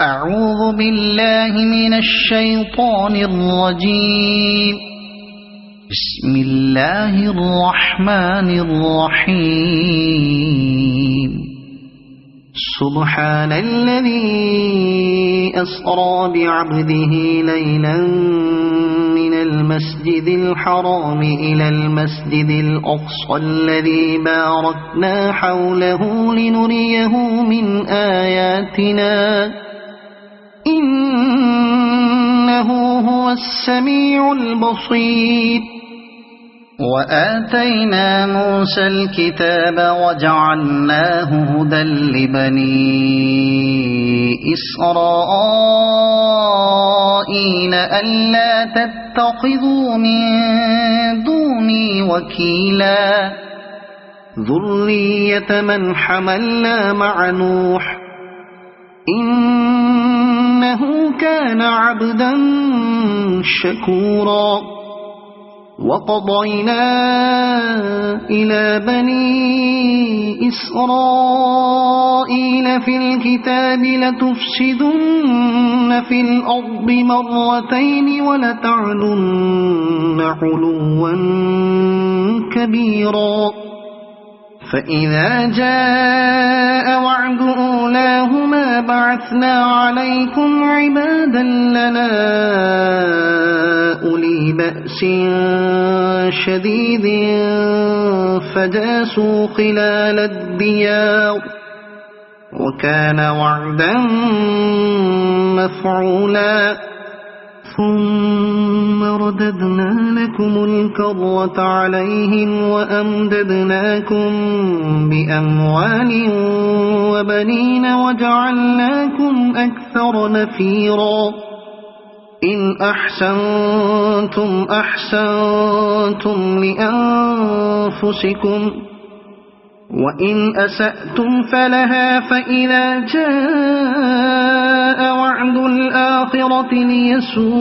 أعوذ بالله من الشيطان الرجيم. بسم الله الرحمن الرحيم. سبحان الذي أسرى بعبده ليلا من المسجد الحرام إلى المسجد الأقصى الذي باركنا حوله لنريه من آياتنا إنه هو السميع البصير. وآتينا موسى الكتاب وجعلناه هدى لبني إسرائيل ألا تتخذوا من دوني وكيلا ذرية من حملنا مع نوح إنه كان عبدا شكورا. وقضينا إلى بني إسرائيل في الكتاب لتفسدن في الأرض مرتين ولتعلن علوا كبيرا. فإذا جاء وعد أولاهما بعثنا عليكم عبادا لنا أولي بأس شديد فجاسوا خلال الديار وكان وعدا مفعولا. ثم رددنا لكم الكرة عليهم وأمددناكم بأموال وبنين وجعلناكم أكثر نفيرا. إن أحسنتم أحسنتم لأنفسكم وإن أسأتم فلها. فإذا جاء وعد الآخرة ليسوءوا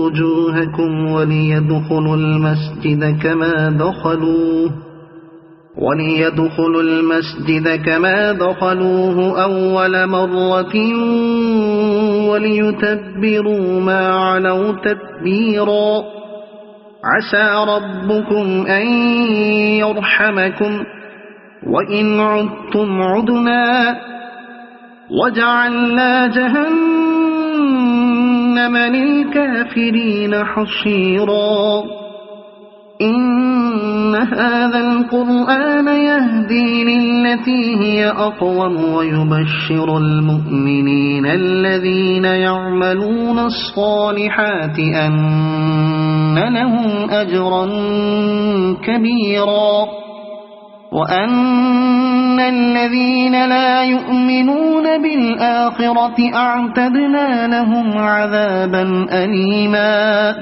وجوهكم وليدخلوا المسجد كما دخلوه أول مرة وليتبروا ما علوا تتبيرا. عسى ربكم أن يرحمكم وإن عدتم عدنا وجعلنا جهنم للكافرين حصيرا. إن هذا القرآن يهدي للتي هي أقوم ويبشر المؤمنين الذين يعملون الصالحات أن لهم أجرا كبيرا وأن الذين لا يؤمنون بالآخرة أعتدنا لهم عذابا أليما.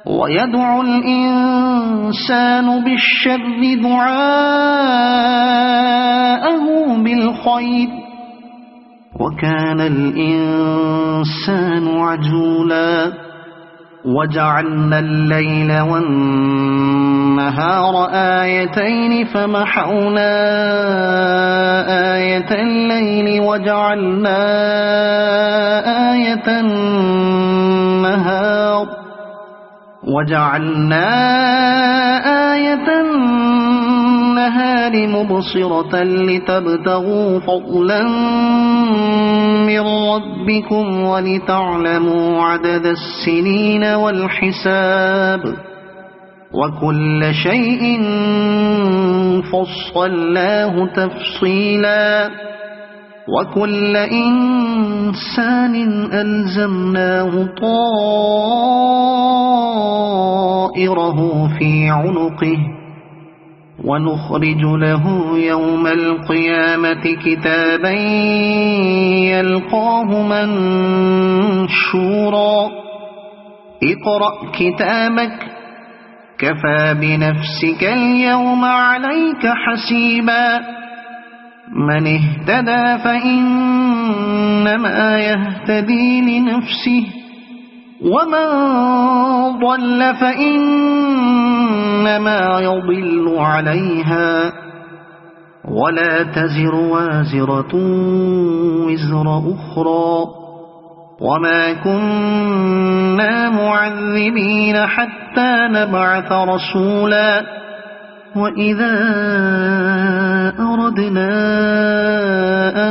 ويدعو الإنسان بالشر دعاءه بالخير وكان الإنسان عجولا. وجعلنا الليل والنهار آيتين فمحونا آية الليل وجعلنا آية النهار مبصرة لتبتغوا فضلا من ربكم ولتعلموا عدد السنين والحساب وكل شيء فصلناه تفصيلا. وكل إنسان ألزمناه طائره في عنقه ونخرج له يوم القيامة كتابا يلقاه منشورا. اقرأ كتابك كفى بنفسك اليوم عليك حسيبا. من اهتدى فإنما يهتدي لنفسه ومن ضل فإنما يضل عليها ولا تزر وازرة وزر أخرى وما كنا معذبين حتى نبعث رسولا وإذا أردنا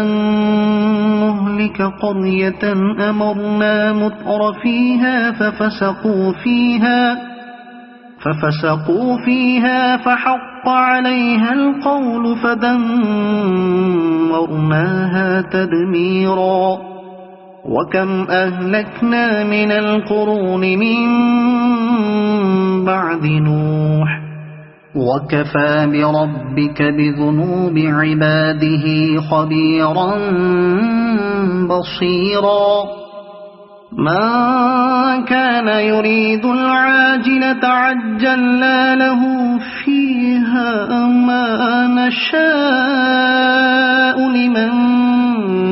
أن نهلك قرية أمرنا متر فيها ففسقوا فيها فحق عليها القول فدمرناها تدميرا وكم أهلكنا من القرون من بعد نوح وكفى بربك بذنوب عباده خبيرا بصيرا من كان يريد العاجلة عجلنا له فيها ما نشاء لمن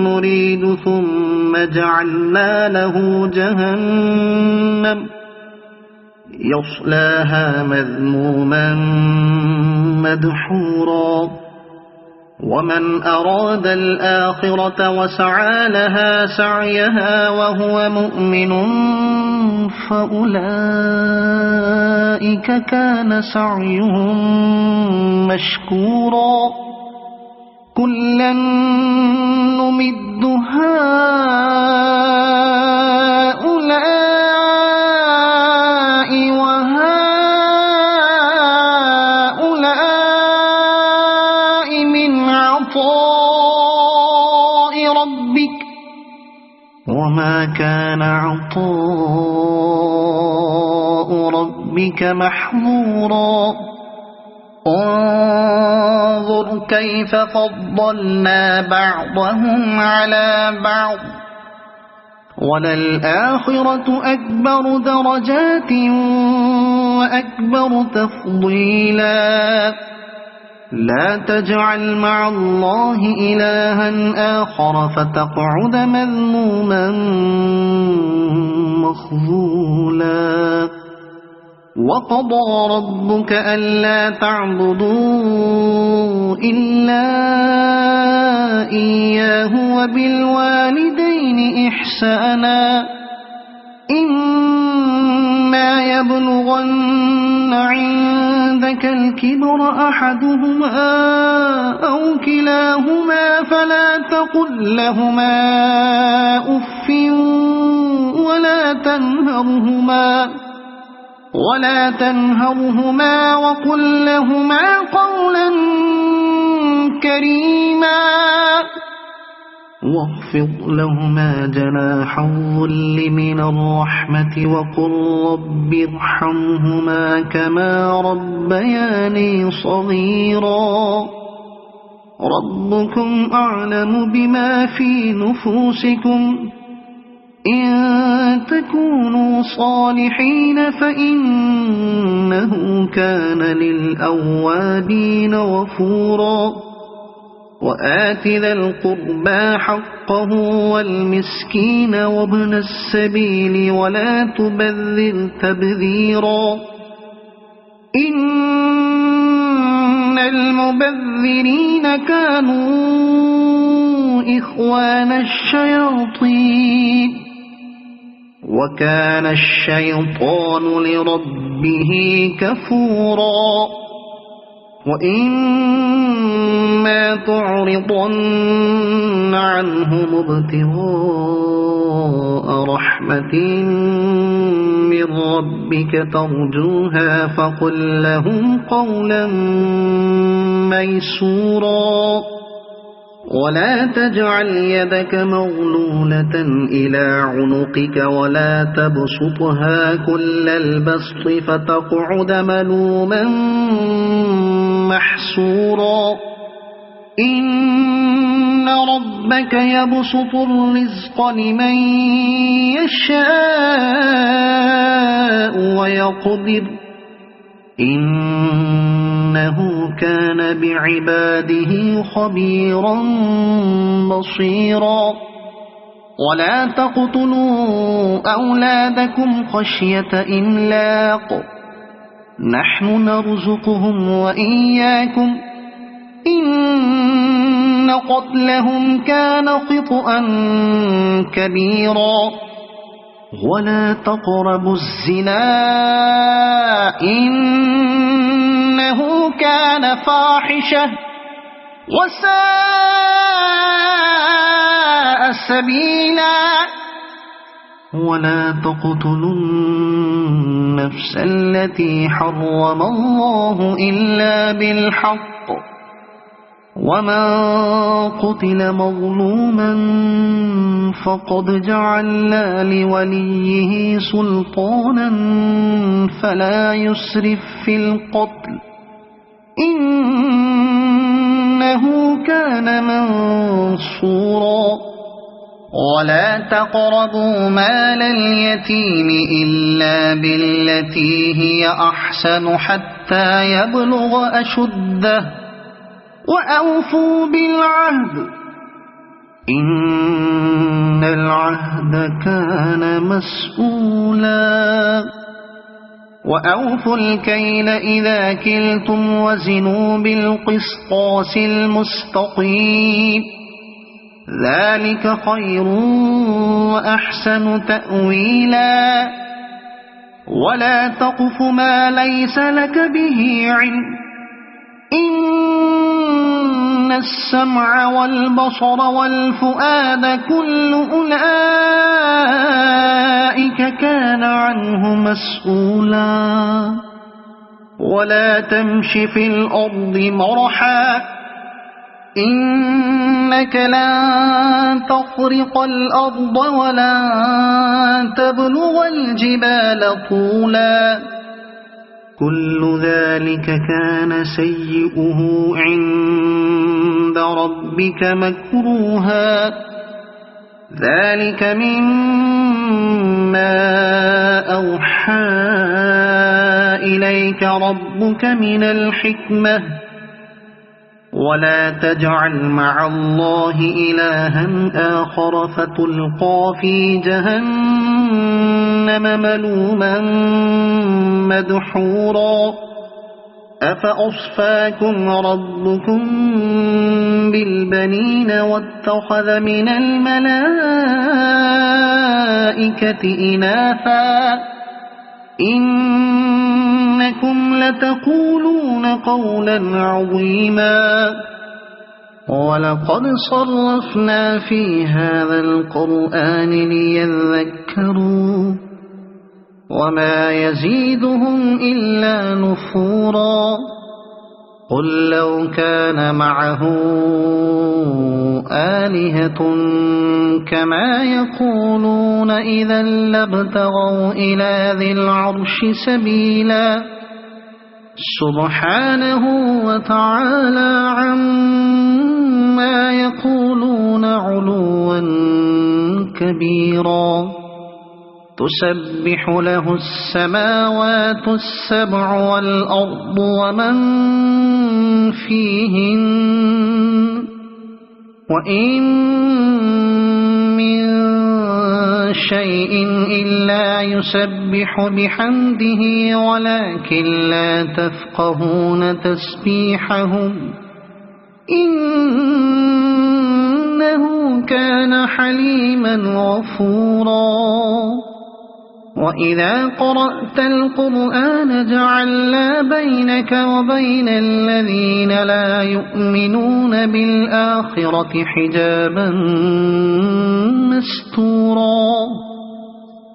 نريد ثم جعلنا له جهنم يصلاها مذموما مدحورا ومن أراد الآخرة وسعى لها سعيها وهو مؤمن فأولئك كان سعيهم مشكورا كلا نمد هؤلاء وهؤلاء من عطاء ربك وما كان عطاء ربك محظورا انظر كيف فضلنا بعضهم على بعض وللآخرة أكبر درجات وأكبر تفضيلا لا تجعل مع الله إلها آخر فتقعد مذموما مخذولا وقضى ربك ألا تعبدوا إلا إياه وبالوالدين إحسانا إما يبلغن عندك الكبر أحدهما أو كلاهما فلا تقل لهما أف ولا تنهرهما وقل لهما قولا كريما واخفض لهما جناح الذل من الرحمة وقل رب ارحمهما كما ربياني صغيرا ربكم أعلم بما في نفوسكم إن تكونوا صالحين فإنه كان للأوابين غفورا وآت ذا القربى حقه والمسكين وابن السبيل ولا تبذر تبذيرا إن المبذرين كانوا إخوان الشياطين وكان الشيطان لربه كفورا وإما تعرضن عنهم ابتغاء رحمة من ربك ترجوها فقل لهم قولا ميسورا ولا تجعل يدك مغلولة إلى عنقك ولا تبسطها كل البسط فتقعد ملوما محسورا إن ربك يبسط الرزق لمن يشاء ويقدر إنه كان بعباده خبيرا بصيرا ولا تقتلوا أولادكم خشية إملاق نحن نرزقهم وإياكم إن قتلهم كان خطأ كبيرا ولا تقربوا الزنا إنه كان فاحشة وساء سبيلا ولا تقتلوا النفس التي حرم الله إلا بالحق ومن قتل مظلوما فقد جعلنا لوليه سلطانا فلا يسرف في القتل إنه كان منصورا ولا تقربوا مال اليتيم إلا بالتي هي أحسن حتى يبلغ أشده وأوفوا بالعهد إن العهد كان مسؤولا وأوفوا الكيل إذا كلتم وزنوا بالقسطاس المستقيم ذلك خير وأحسن تأويلا ولا تقف ما ليس لك به علم إن السمع والبصر والفؤاد كل أولئك كان عنه مسؤولا ولا تمش في الأرض مرحا إنك لن تخرق الأرض ولن تبلغ الجبال طولا كل ذلك كان سيئه عند ربك مكروها ذلك مما أوحى إليك ربك من الحكمة ولا تجعل مع الله إلها آخر فتلقى في جهنم ملوما مدحورا أفأصفاكم ربكم بالبنين واتخذ من الملائكة إناثا إنكم لتقولون قولا عظيما ولقد صرفنا في هذا القرآن ليذكروا وما يزيدهم إلا نفورا قل لو كان معه آلهة كما يقولون إذا لابتغوا إلى ذي العرش سبيلا سبحانه وتعالى عما يقولون علوا كبيرا تسبح له السماوات السبع والأرض ومن فيهن وإن من شيء إلا يسبح بحمده ولكن لا تفقهون تسبيحهم إنه كان حليما غفورا وإذا قرأت القرآن جعلنا بينك وبين الذين لا يؤمنون بالآخرة حجابا مستورا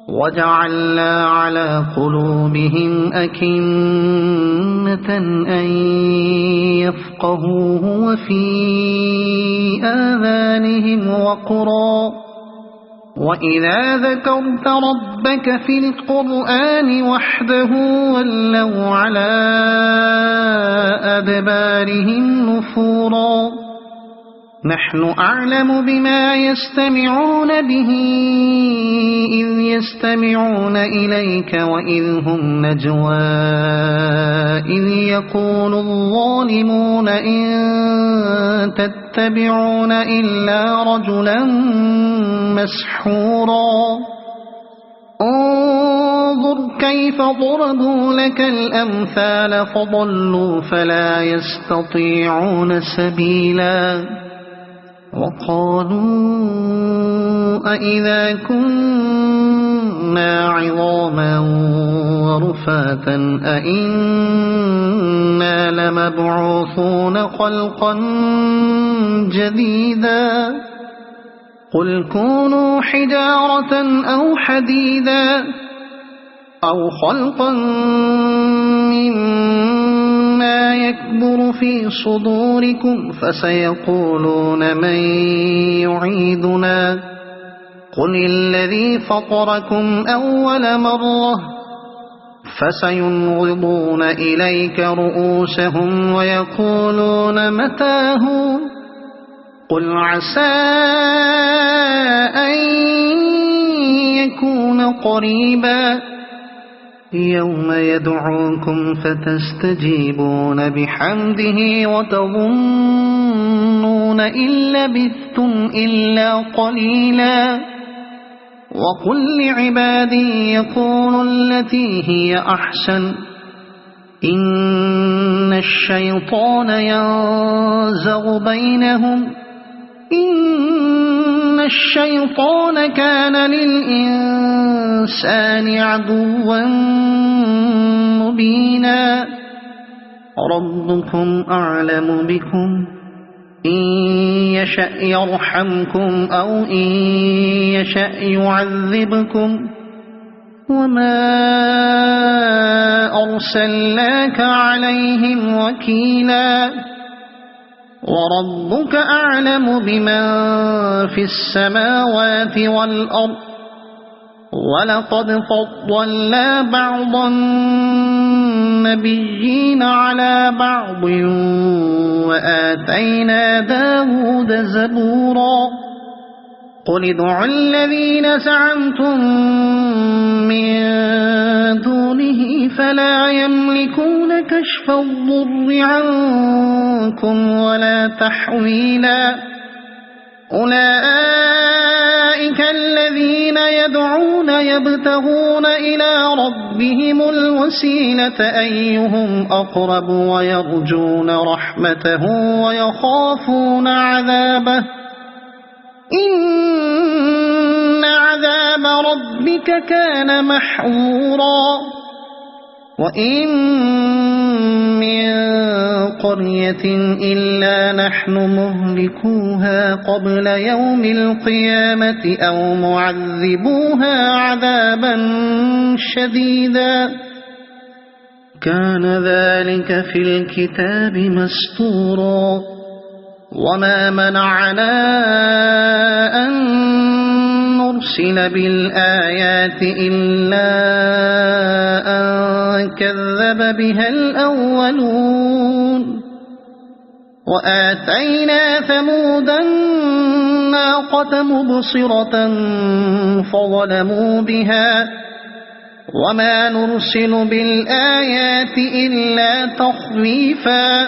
وجعلنا على قلوبهم أكنة أن يفقهوه وفي آذانهم وقرا وإذا ذكرت ربك في القرآن وحده ولوا على أدبارهم نفورا نحن أعلم بما يستمعون به إذ يستمعون إليك وإذ هم نجوى إذ يقول الظالمون إن تتبعون إلا رجلا مسحورا انظر كيف ضربوا لك الأمثال فضلوا فلا يستطيعون سبيلا وقالوا أإذا كنا عظاما ورفاتا أإنا لمبعوثون خلقا جديدا قل كونوا حجارة أو حديدا أو خلقا مما يكبر في صدوركم فسيقولون من يعيدنا قل الذي فطركم أول مرة فسينغضون إليك رؤوسهم ويقولون متاه قل عسى أن يكون قريبا يوم يدعوكم فتستجيبون بحمده وتظنون إن لبثتم إلا قليلا وقل لعبادي يقولوا التي هي أحسن إن الشيطان ينزغ بينهم إن الشيطان كان للإنسان عدوا مبينا ربكم أعلم بكم إن يشأ يرحمكم أو إن يشأ يعذبكم وما أرسلناك عليهم وكيلا وربك أعلم بمن في السماوات والأرض ولقد فضلنا بعض النبيين على بعض وآتينا داود زبورا قل ادعوا الذين زعمتم من دونه فلا يملكون كشف الضر عنكم ولا تحويلا أولئك الذين يدعون يبتغون إلى ربهم الوسيلة أيهم أقرب ويرجون رحمته ويخافون عذابه إن عذاب ربك كان محظورا وإن من قرية إلا نحن مهلكوها قبل يوم القيامة أو معذبوها عذابا شديدا كان ذلك في الكتاب مسطورا وما منعنا أن نرسل بالآيات إلا أن كذب بها الأولون وآتينا ثمود الناقة مبصرة فظلموا بها وما نرسل بالآيات إلا تخويفا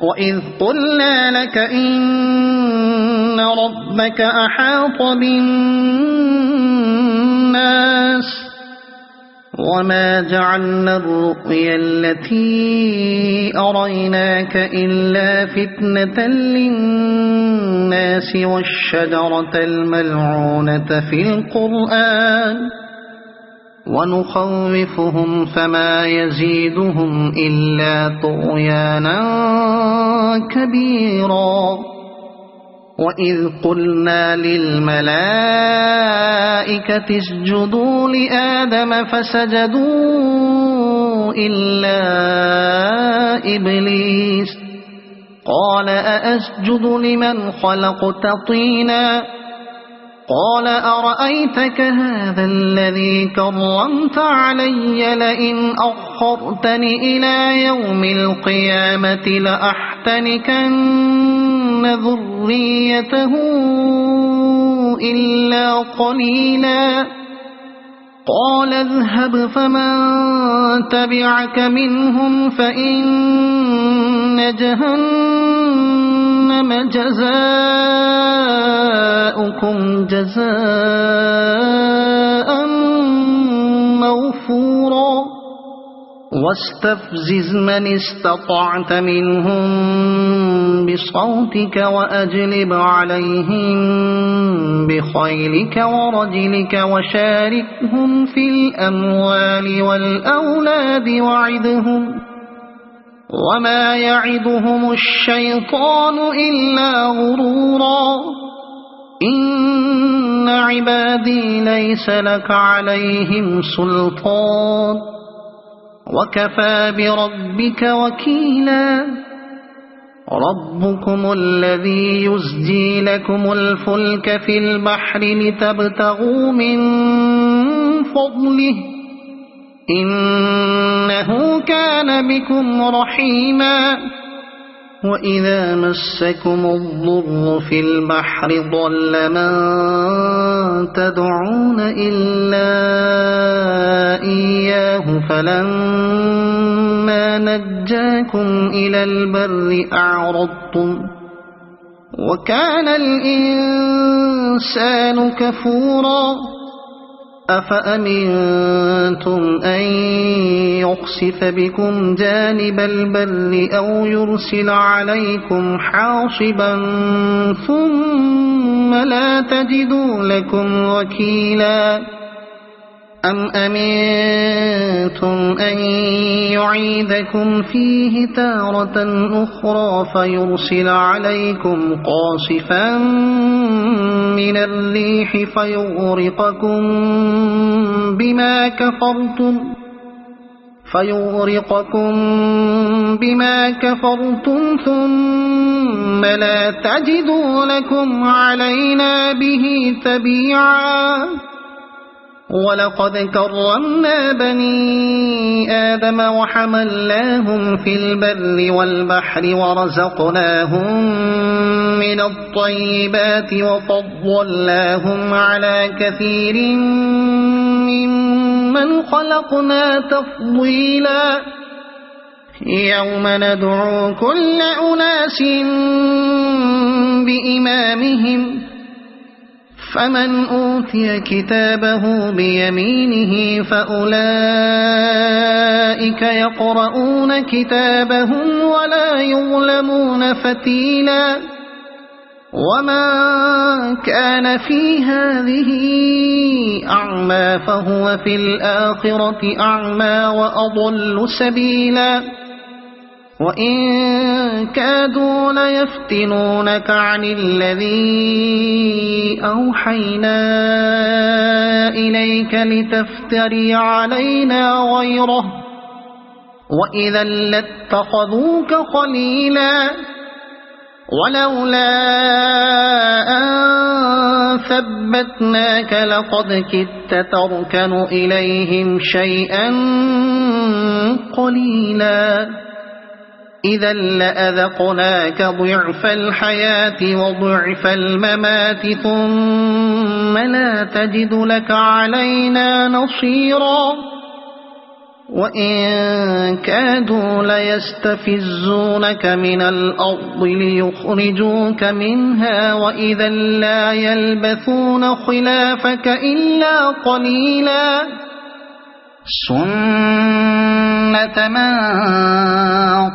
وإذ قلنا لك إن ربك أحاط بالناس وما جعلنا الرؤيا التي أريناك إلا فتنة للناس والشجرة الملعونة في القرآن ونخوفهم فما يزيدهم إلا طغيانا كبيرا وإذ قلنا للملائكة اسجدوا لآدم فسجدوا إلا إبليس قال أأسجد لمن خلقت طينا قال أرأيتك هذا الذي كرمت علي لئن أخرتني إلى يوم القيامة لأحتنكن ذريته إلا قليلا قال اذهب فمن تبعك منهم فإن جهنم جزاؤكم جزاء موفورا واستفزز من استطعت منهم بصوتك وأجلب عليهم بخيلك ورجلك وشاركهم في الأموال والأولاد وعدهم وما يعدهم الشيطان إلا غرورا إن عبادي ليس لك عليهم سلطان وكفى بربك وكيلا ربكم الذي يزجي لكم الفلك في البحر لتبتغوا من فضله إنه كان بكم رحيما وإذا مسكم الضر في البحر ضل من تدعون إلا إياه فلما نجاكم إلى البر أعرضتم وكان الإنسان كفورا أفأمنتم أن يخسف بكم جانب البر أو يرسل عليكم حاصبا ثم لا تجدوا لكم وكيلا أم أمنتم أن يعيدكم فيه تارة أخرى فيرسل عليكم قاصفا من الريح فيغرقكم بما كفرتم ثم لا تجدوا لكم علينا به تبيعا ولقد كرمنا بني آدم وحملناهم في البر والبحر ورزقناهم من الطيبات وفضلناهم على كثير ممن خلقنا تفضيلا يوم ندعو كل أناس بإمامهم فمن أوتي كتابه بيمينه فأولئك يقرؤون كتابهم ولا يظلمون فتيلا وما كان في هذه أعمى فهو في الآخرة أعمى وأضل سبيلا وإن كادوا ليفتنونك عن الذي أوحينا إليك لتفتري علينا غيره وإذا لاتخذوك خليلا ولولا أن ثبتناك لقد كدت تركن إليهم شيئا قليلا إذا لأذقناك ضعف الحياة وضعف الممات ثم لا تجد لك علينا نصيرا وإن كادوا ليستفزونك من الأرض ليخرجوك منها وإذا لا يلبثون خلافك إلا قليلا سنة من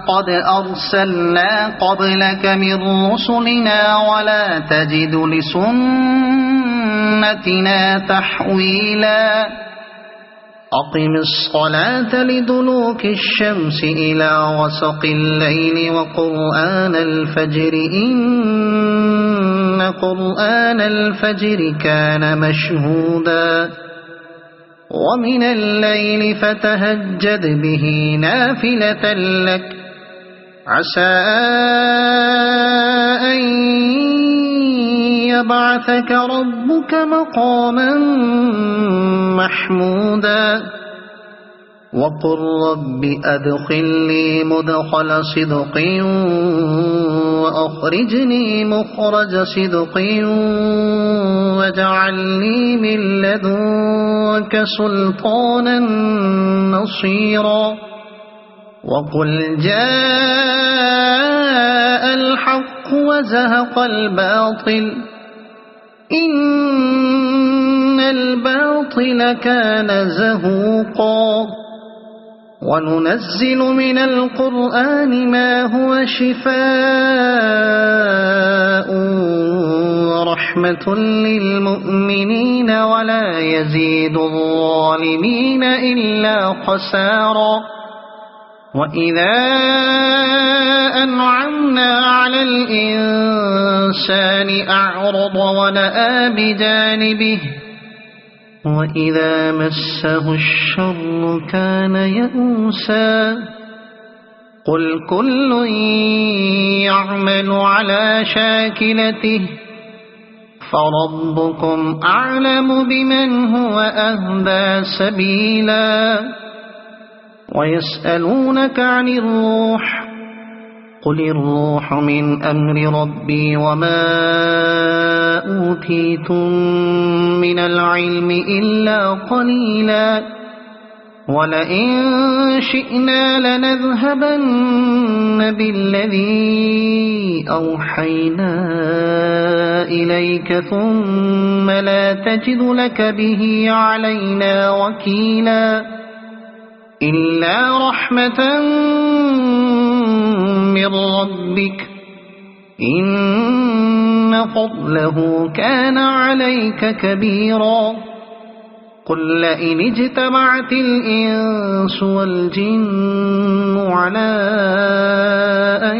قد أرسلنا قبلك من رسلنا ولا تجد لسنتنا تحويلا أقم الصلاة لدلوك الشمس إلى غسق الليل وقرآن الفجر إن قرآن الفجر كان مشهودا ومن الليل فتهجد به نافلة لك عسى أن يبعثك ربك مقاما محمودا وقل رب أدخلني مدخل صدق وأخرجني مخرج صدق واجعلني من لدنك سلطانا نصيرا وقل جاء الحق وزهق الباطل إن الباطل كان زهوقا وننزل من القرآن ما هو شفاء ورحمة للمؤمنين ولا يزيد الظالمين إلا خسارا وإذا أنعمنا على الإنسان أعرض ونأى بجانبه وإذا مسه الشر كان يئوسا قل كل يعمل على شاكلته فربكم أعلم بمن هو أهدى سبيلا ويسألونك عن الروح قل الروح من أمر ربي وما أوتيتم من العلم إلا قليلا ولئن شئنا لنذهبن بالذي أوحينا إليك ثم لا تجد لك به علينا وكيلا إلا رحمة من ربك إن فضله كان عليك كبيرا قل لئن اجتمعت الإنس والجن على أن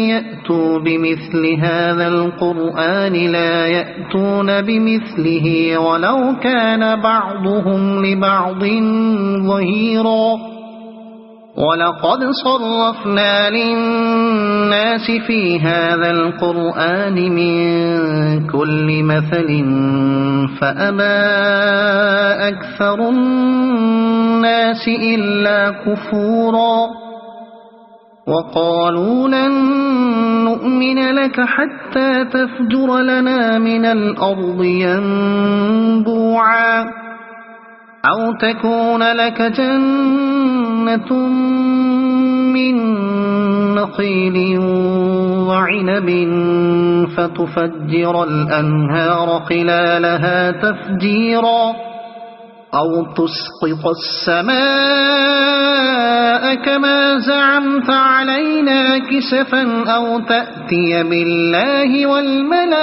يأتوا بمثل هذا القرآن لا يأتون بمثله ولو كان بعضهم لبعض ظهيرا ولقد صرفنا للناس في هذا القرآن من كل مثل فأبى أكثر الناس إلا كفورا وقالوا لن نؤمن لك حتى تفجر لنا من الأرض ينبوعا أو تكون لك جنة من نخيل وعنب فتفجر الأنهار خلالها تفجيرا أو تسقط السماء كما زعمت علينا كسفا أو تأتي بالله والملائكة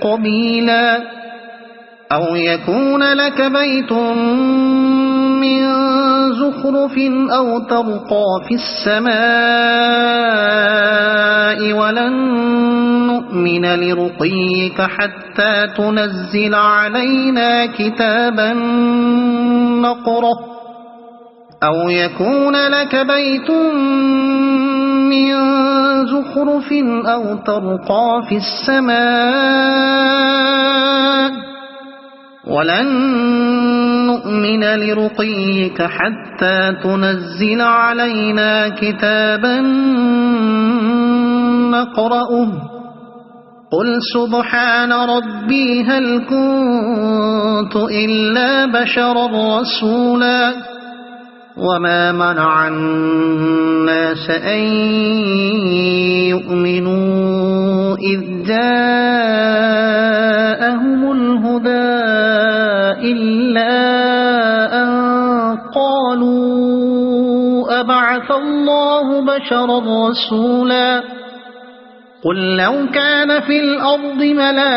قبيلا أو يكون لك بيت من زخرف أو ترقى في السماء ولن نؤمن لرقيك حتى تنزل علينا كتابا نقرأه أو يكون لك بيت من زخرف أو ترقى في السماء ولن نؤمن لرقيك حتى تنزل علينا كتابا نقرأه قل سبحان ربي هل كنت إلا بشرا رسولا وما منع الناس أن يؤمنوا إذ جاءهم الهدى إلا أن قالوا أبعث الله بشرا رسولا قل لو كان في الأرض ملائكة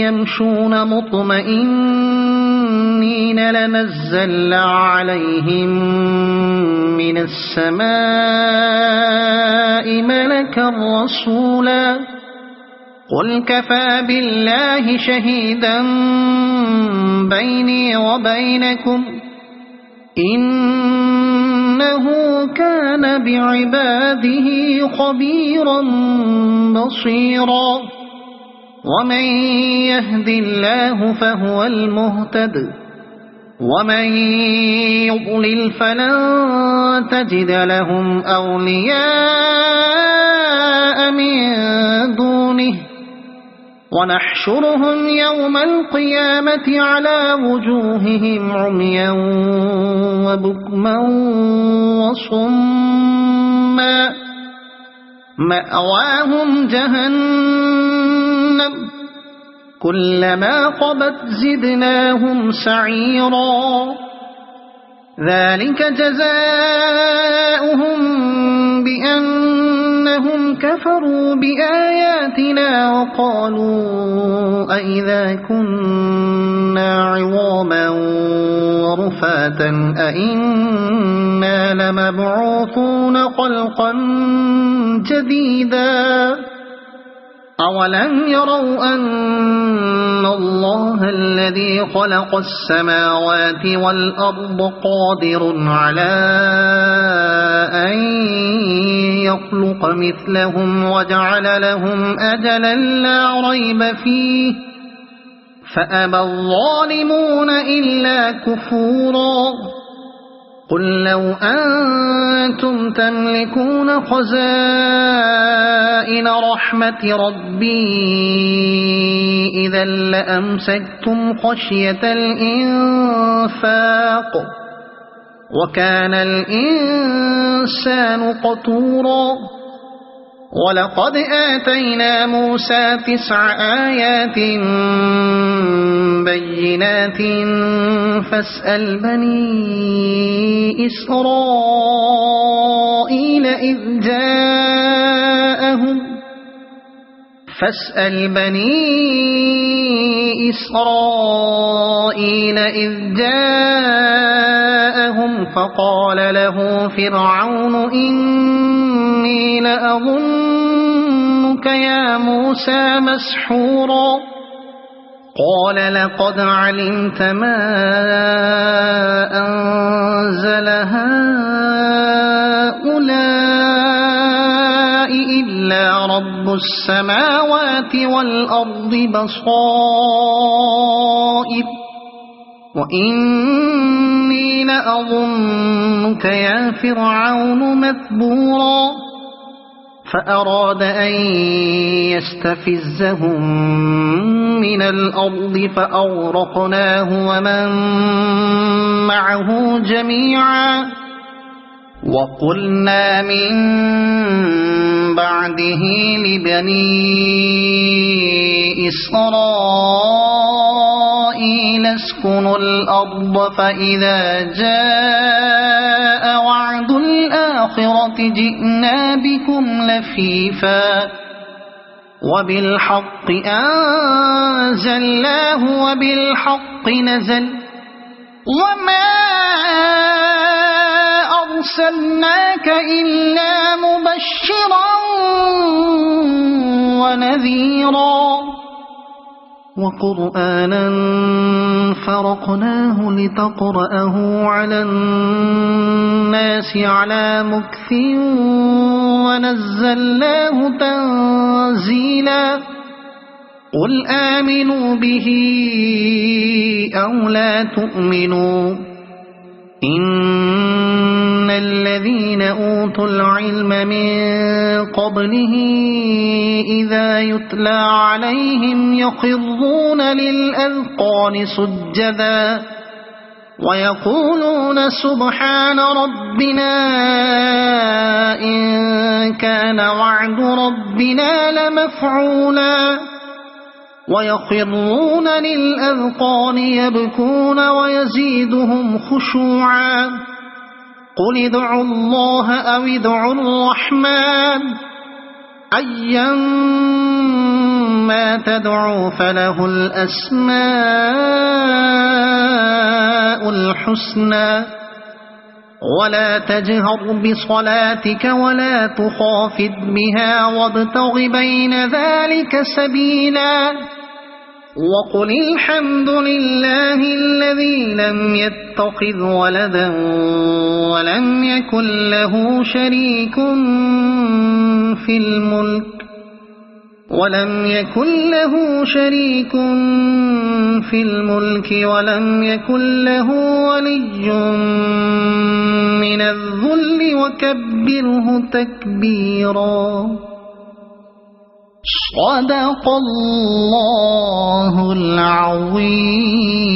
يمشون مطمئنين لنزلنا عليهم من السماء ملكا رسولا قل كفى بالله شهيدا بيني وبينكم إنه كان بعباده خبيرا بصيرا ومن يهد الله فهو المهتد ومن يضلل فلن تجد لهم أولياء من دونه ونحشرهم يوم القيامة على وجوههم عميا وبكما وصما مأواهم جهنم كلما خبت زدناهم سعيرا ذلك جزاؤهم بأنهم كفروا بآياتنا وقالوا أئذا كنا عظاما ورفاتا أئنا لمبعوثون خلقا جديدا أولم يروا أن الله الذي خلق السماوات والأرض قادر على أن يخلق مثلهم وجعل لهم أجلا لا ريب فيه فأبى الظالمون إلا كفورا قل لو أنتم تملكون خزائن رحمة ربي إذا لأمسكتم خشية الإنفاق وكان الإنسان قتورا ولقد آتينا موسى 9 آيات بينات فاسأل بني إسرائيل إذ جاءهم فقال له فرعون إني لأظنك يا موسى مسحورا قال لقد علمت ما أنزل هؤلاء إلا رب السماوات والأرض بصائر وإني لأظنك يا فرعون مثبورا فأراد أن يستفزهم من الأرض فأغرقناه ومن معه جميعا وقلنا من بعده لبني إسرائيل اسكنوا الأرض فإذا جاء وعد الآخرة جئنا بكم لفيفا وبالحق أنزلناه وبالحق نزل وما أرسلناك إلا مبشرا ونذيرا وقرآنا فرقناه لتقرأه على الناس على مكث ونزلناه تنزيلا قل آمنوا به أو لا تؤمنوا إن الذين أوتوا العلم من قبله إذا يتلى عليهم يخرون للأذقان سجدا ويقولون سبحان ربنا إن كان وعد ربنا لمفعولا ويخرون للأذقان يبكون ويزيدهم خشوعا قل ادعوا الله أو ادعوا الرحمن أيما تدعوا فله الأسماء الحسنى ولا تجهر بصلاتك ولا تخافت بها وابتغ بين ذلك سبيلا وقل الحمد لله الذي لم يتخذ ولدا ولم يكن له شريك في الملك ولم يكن له ولي من الذل وكبره تكبيرا صدق الله العظيم.